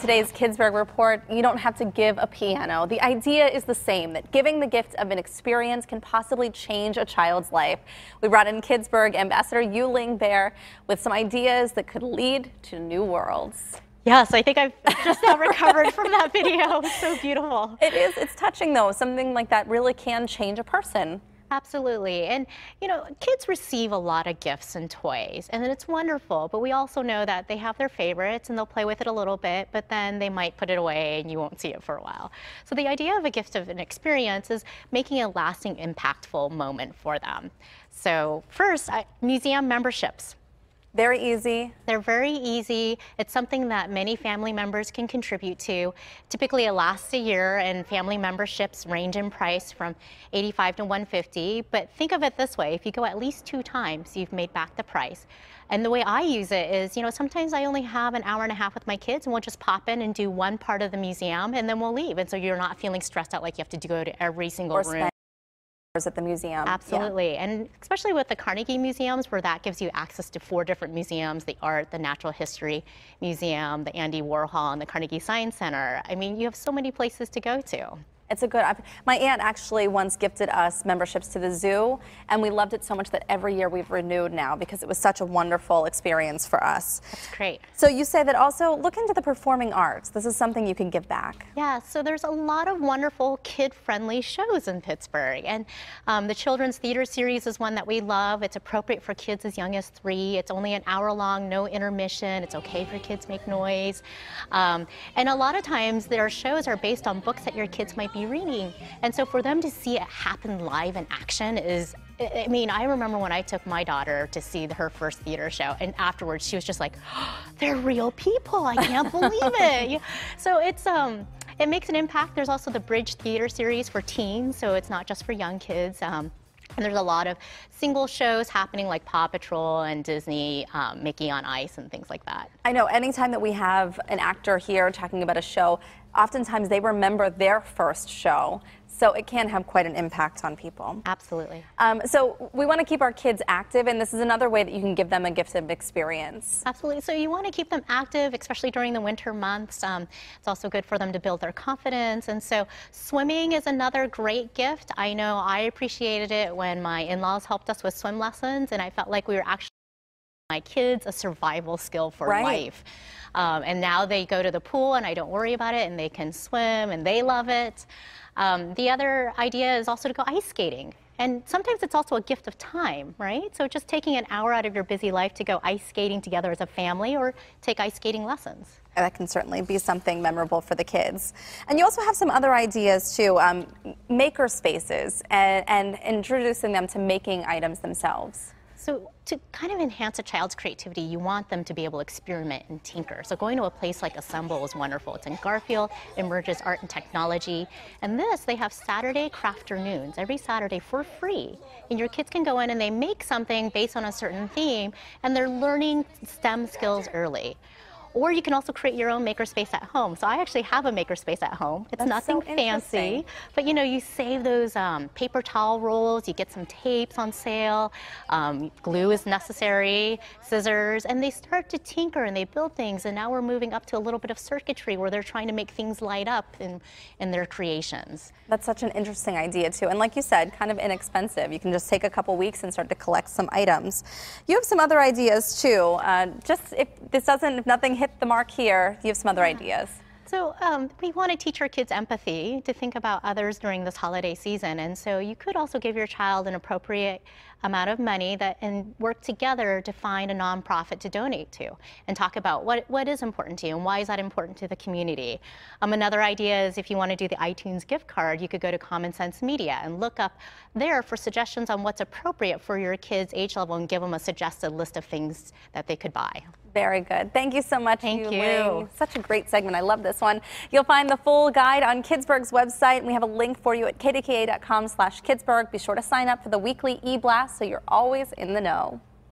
today's Kidsburgh report, you don't have to give a piano. The idea is the same, that giving the gift of an experience can possibly change a child's life. We brought in Kidsburgh Ambassador Yu-Ling Behr with some ideas that could lead to new worlds. Yes, I think I've just now recovered from that video. It's so beautiful. It is. It's touching, though. Something like that really can change a person. Absolutely. And, you know, kids receive a lot of gifts and toys, and it's wonderful. But we also know that they have their favorites and they'll play with it a little bit, but then they might put it away and you won't see it for a while. So the idea of a gift of an experience is making a lasting, impactful moment for them. So first, museum memberships. Very easy. They're very easy. It's something that many family members can contribute to. Typically it lasts a year, and family memberships range in price from $85 to $150. But think of it this way, if you go at least 2 times, you've made back the price. And the way I use it is, you know, sometimes I only have an hour and a half with my kids, and we'll just pop in and do one part of the museum and then we'll leave. And so you're not feeling stressed out like you have to go to every single room. At the museum. Absolutely. Yeah. And especially with the Carnegie museums, where that gives you access to 4 different museums: the Art, the Natural History Museum, the Andy Warhol, and the Carnegie Science Center. I mean, you have so many places to go to. It's a good, my aunt actually once gifted us memberships to the zoo, and we loved it so much that every year we've renewed now because it was such a wonderful experience for us. That's great. So you say that also look into the performing arts. This is something you can give back. Yeah, so there's a lot of wonderful kid-friendly shows in Pittsburgh, and the Children's Theater Series is one that we love. It's appropriate for kids as young as 3. It's only an hour long, no intermission. It's okay for kids to make noise. And a lot of times their shows are based on books that your kids might be reading, and so for them to see it happen live in action is, I mean, I remember when I took my daughter to see her first theater show, and afterwards she was just like, oh, they're real people, I can't believe it. So it's it makes an impact. There's also the Bridge Theater Series for teens, so it's not just for young kids. And there's a lot of single shows happening like Paw Patrol and Disney, Mickey on Ice and things like that. I know anytime that we have an actor here talking about a show, oftentimes they remember their first show. So it can have quite an impact on people. Absolutely. So we want to keep our kids active, and this is another way that you can give them a gift of experience. Absolutely. So you want to keep them active, especially during the winter months. It's also good for them to build their confidence. And so swimming is another great gift. I know I appreciated it when my in-laws helped us with swim lessons, and I felt like we were actually my kids a survival skill for life. And now they go to the pool and I don't worry about it, and they can swim and they love it. The other idea is also to go ice skating. And sometimes it's also a gift of time, right? So just taking an hour out of your busy life to go ice skating together as a family, or take ice skating lessons. That can certainly be something memorable for the kids. And you also have some other ideas too, maker spaces, and introducing them to making items themselves. So to kind of enhance a child's creativity, you want them to be able to experiment and tinker. So going to a place like Assemble is wonderful. It's in Garfield, it merges art and technology. And this, they have Saturday crafternoons every Saturday for free. And your kids can go in and they make something based on a certain theme, and they're learning STEM skills early. Or you can also create your own makerspace at home. So I actually have a makerspace at home. It's nothing fancy, but you know, you save those paper towel rolls, you get some tapes on sale, glue is necessary, scissors, and they start to tinker and they build things. And now we're moving up to a little bit of circuitry where they're trying to make things light up in their creations. That's such an interesting idea too. And like you said, kind of inexpensive. You can just take a couple weeks and start to collect some items. You have some other ideas too. Just if nothing hit the mark here, you have some other ideas. So we want to teach our kids empathy, to think about others during this holiday season. And so you could also give your child an appropriate amount of money and work together to find a nonprofit to donate to, and talk about what is important to you and why is that important to the community. Another idea is if you want to do the iTunes gift card, you could go to Common Sense Media and look up there for suggestions on what's appropriate for your kids' age level and give them a suggested list of things that they could buy. Very good. Thank you so much, Yu-Ling. Thank you. Such a great segment. I love this one. You'll find the full guide on Kidsburgh's website, and we have a link for you at kdka.com/Kidsburgh. Be sure to sign up for the weekly e-blast so you're always in the know.